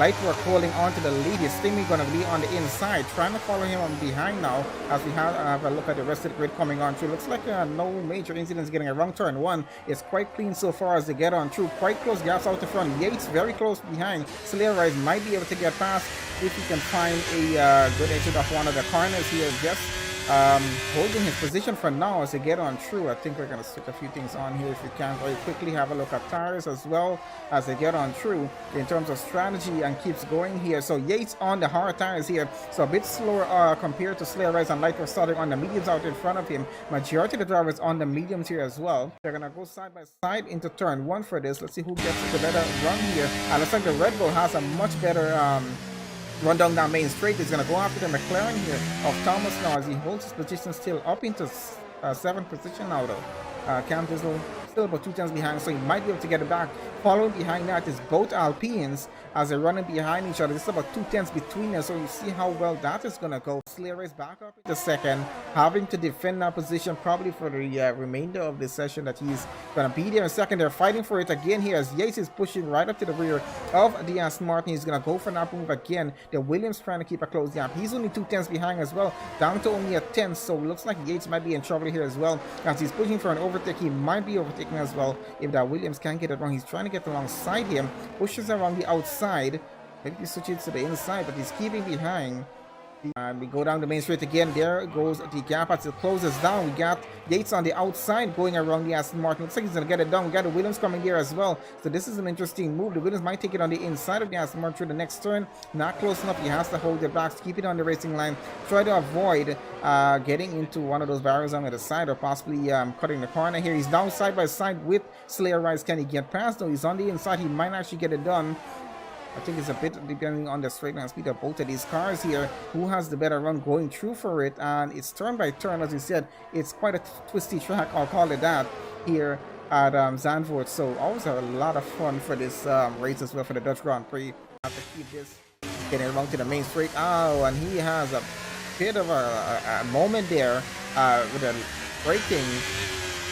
Lightwork holding on to the lead. He's still going to be on the inside, trying to follow him on behind now as we have a look at the rest of the grid coming on through. Looks like no major incidents getting around turn one. It's quite clean so far as they get on through. Quite close gaps out the front. Yates very close behind. Slayer Rise might be able to get past if he can find a good exit off one of the corners here. Just holding his position for now as they get on through. I think we're going to switch a few things on here if we can very quickly. Have a look at tires as well as they get on through in terms of strategy and keeps going here. So Yates on the hard tires here, so a bit slower compared to Slayer Rise and Lightwork starting on the mediums out in front of him. Majority of the drivers on the mediums here as well. They're going to go side by side into turn one for this. Let's see who gets the better run here. Looks like the Red Bull has a much better run down that main straight. Is going to go after the McLaren here of Thomas now as he holds his position still up into 7th position now though. Cam Dizzle still about 2 tenths behind, so he might be able to get it back. Following behind that is both Alpines as they're running behind each other. This is about 2 tenths between them, so you see how well that is going to go. Slayer is back up in the second, having to defend that position probably for the remainder of this session that he's going to be there in second. They're fighting for it again here as Yates is pushing right up to the rear of the Aston Martin. He's going to go for that move again. The Williams trying to keep a close gap. He's only 2 tenths behind as well, down to only a 10th, so it looks like Yates might be in trouble here as well as he's pushing for an overtake. He might be overtaken as well if that Williams can't get it wrong. He's trying to get alongside him, pushes around the outside. Maybe he switches to the inside, but he's keeping behind. And we go down the main straight again. There goes the gap as it closes down. We got Yates on the outside going around the Aston Martin. Looks like he's going to get it done. We got the Williams coming here as well. So this is an interesting move. The Williams might take it on the inside of the Aston Martin through the next turn. Not close enough. He has to hold it back to keep it on the racing line. Try to avoid getting into one of those barriers on the side or possibly cutting the corner here. He's down side by side with Slayer Rise. Can he get past? No, he's on the inside. He might actually get it done. I think it's a bit depending on the straight line speed of both of these cars here, who has the better run going through for it. And it's turn by turn, as we said. It's quite a twisty track, I'll call it that, here at Zandvoort. So always a lot of fun for this race as well for the Dutch Grand Prix. Have to keep this getting around to the main straight. Oh, and he has a bit of a moment there with the braking.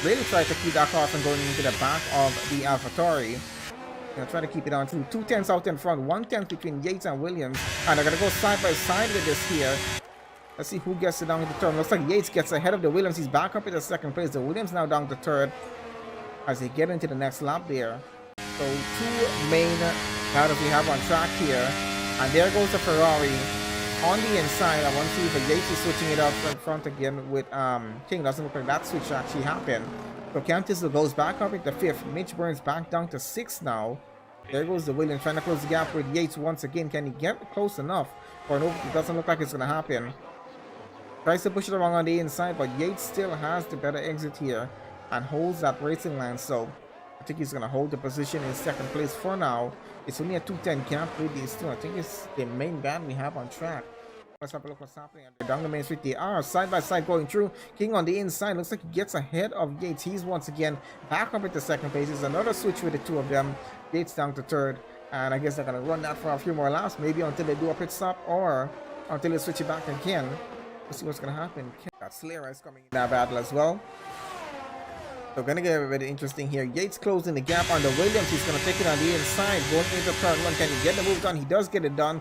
Really tried to keep that car from going into the back of the AlphaTauri. Gonna try to keep it on through. 2 tenths out in front, 1 tenth between Yates and Williams, and they're gonna go side by side with this here. Let's see who gets it down to the turn. Looks like Yates gets ahead of the Williams. He's back up in the second place. The Williams now down to third as they get into the next lap there. So 2 main battles we have on track here, and there goes the Ferrari on the inside. I want to see if Yates is switching it up in front again with King. Doesn't look like that switch actually happened. So Cam Dizzle goes back up into 5th. Mitch Burns back down to 6th now. There goes the Williams trying to close the gap with Yates once again. Can he get close enough? Or no, it doesn't look like it's going to happen. Tries to push it around on the inside, but Yates still has the better exit here and holds that racing line. So I think he's going to hold the position in second place for now. It's only a 2:10 gap with these two. I think it's the main band we have on track. Let's have a look what's happening. Down the main street, they are side by side going through. King on the inside looks like he gets ahead of Yates. He's once again back up into second place. There's another switch with the two of them. Yates down to third, and I guess they're gonna run that for a few more laps, maybe until they do a pit stop or until they switch it back again. Let's see what's gonna happen. Got Slayer is coming in that battle as well. So gonna get very interesting here. Yates closing the gap on the Williams. He's gonna take it on the inside, going into turn one. Can he get the move done? He does get it done.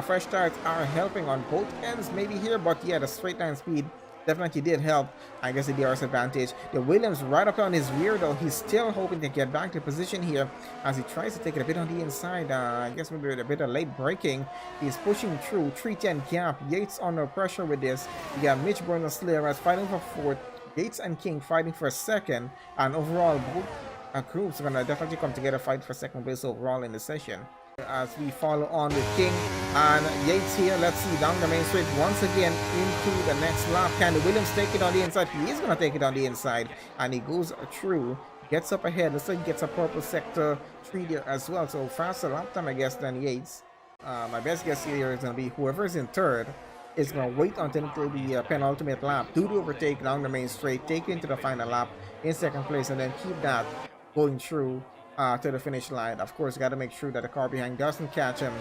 Fresh tires are helping on both ends maybe here, but yeah, the straight line speed definitely did help. I guess the DRS advantage. The Williams right up on his rear though. He's still hoping to get back to position here as he tries to take it a bit on the inside. I guess maybe with a bit of late braking. He's pushing through. 3:10 gap. Yates under pressure with this. You got Mitch Burns and Slayer fighting for 4th. Yates and King fighting for 2nd, and overall both groups are gonna definitely come together, fight for 2nd place overall in the session. As we follow on with King and Yates here, let's see down the main straight once again into the next lap. Can the Williams take it on the inside? He is gonna take it on the inside, and he goes through, gets up ahead. Looks like he gets a purple sector 3 there as well. So faster lap time, I guess, than Yates. My best guess here is gonna be whoever is in third is going to wait until the penultimate lap, do the overtake down the main straight, take it into the final lap in 2nd place, and then keep that going through to the finish line. Of course, you got to make sure that the car behind doesn't catch him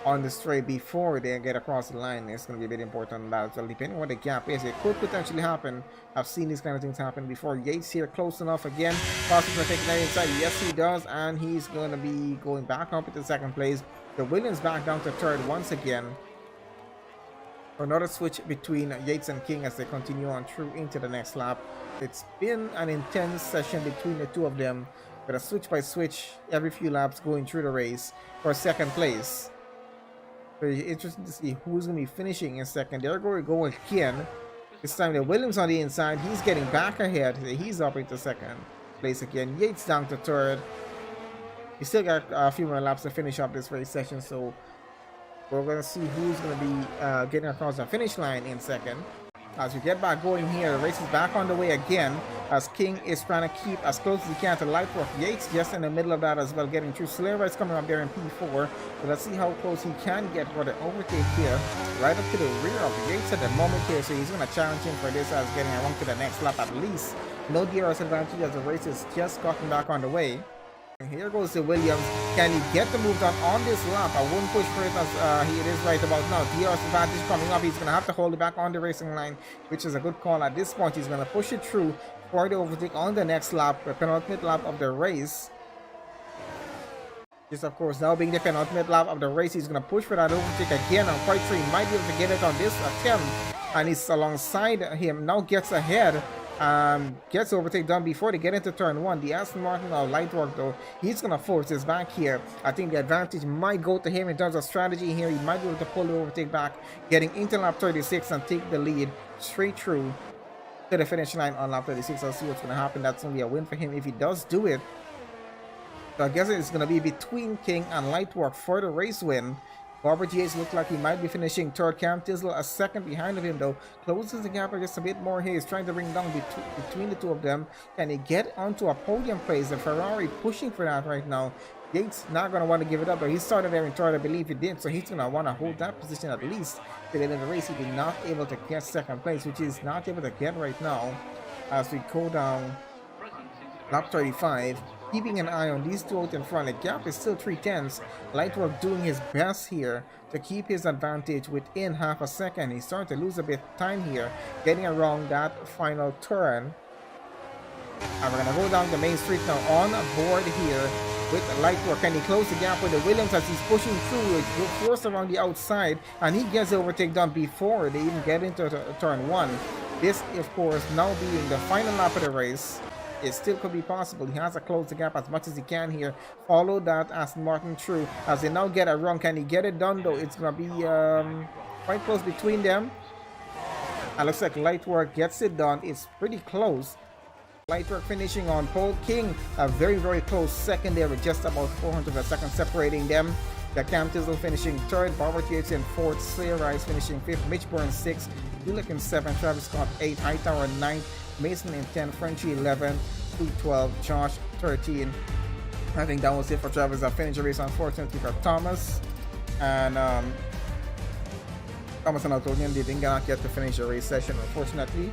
on the straight before they get across the line. It's going to be a bit important on that as well, depending on what the gap is. It could potentially happen. I've seen these kind of things happen before. Yates here close enough again. Possibly going to take that inside. Yes, he does, and he's going to be going back up into 2nd place. The Williams back down to third once again. Another switch between Yates and King as they continue on through into the next lap. It's been an intense session between the two of them, with a switch by switch every few laps going through the race for second place. Very interesting to see who's going to be finishing in second. There we go again. This time the Williams on the inside. He's getting back ahead. He's up into second place again. Yates down to third. We still got a few more laps to finish up this race session, so we're going to see who's going to be getting across the finish line in second. As we get back going here, the race is back on the way again, as King is trying to keep as close as he can to Lightwork. Yates just in the middle of that as well, getting through. Slayer is coming up there in P4, but let's see how close he can get for the overtake here, right up to the rear of Yates at the moment here, so he's going to challenge him for this as getting along to the next lap at least. No DRS advantage as the race is just gotten back on the way. And here goes the Williams. Can he get the move done on this lap? I wouldn't push for it as it is right about now. DRS advantage coming up. He's going to have to hold it back on the racing line, which is a good call at this point. He's going to push it through for the overtake on the next lap, the penultimate lap of the race. This, of course, now being the penultimate lap of the race, he's going to push for that overtake again. I'm quite sure he might be able to get it on this attempt. And he's alongside him, now gets ahead. Gets overtake done before they get into turn one. The Aston Martin or Lightwork, though, he's gonna force this back here. I think the advantage might go to him in terms of strategy here. He might be able to pull the overtake back, getting into lap 36 and take the lead straight through to the finish line on lap 36. I'll see what's gonna happen. That's gonna be a win for him if he does do it. So I guess it's gonna be between King and Lightwork for the race win. Barbara GH looks like he might be finishing third. Cam Tizzle a second behind of him, though. Closes the gap just a bit more here. He's trying to bring down between the two of them. Can he get onto a podium place? The Ferrari pushing for that right now. Yates not going to want to give it up, but he started there in third. I believe he did, so he's going to want to hold that position at least till the end of the race. He did not able to get second place, which is not able to get right now as we go down lap 35. Keeping an eye on these two out in front. The gap is still 3/10. Lightwork doing his best here to keep his advantage within half a second. He's starting to lose a bit of time here, getting around that final turn. And we're going to go down the main street now on board here with Lightwork. Can he close the gap with the Williams as he's pushing through? It's forced around the outside, and he gets the overtake done before they even get into turn one. This, of course, now being the final lap of the race. It still could be possible. He has to close the gap as much as he can here. Follow that Aston Martin through as they now get a run. Can he get it done, though? It's going to be quite close between them. And looks like Lightwork gets it done. It's pretty close. Lightwork finishing on pole. King a very, very close second there with just about 400 of a second separating them. The Cam Tizzle finishing third. Barbara Yates in fourth. Slayer Rice finishing fifth. Mitch Burns 6th. Gulick in 7th. Travis Scott 8th. Hightower 9th. Mason in 10th. Frenchie 11th. 12. Josh 13. I think that was it for Travis. I finished the race unfortunately for Thomas. And Thomas and Altonian didn't get to finish the race session unfortunately.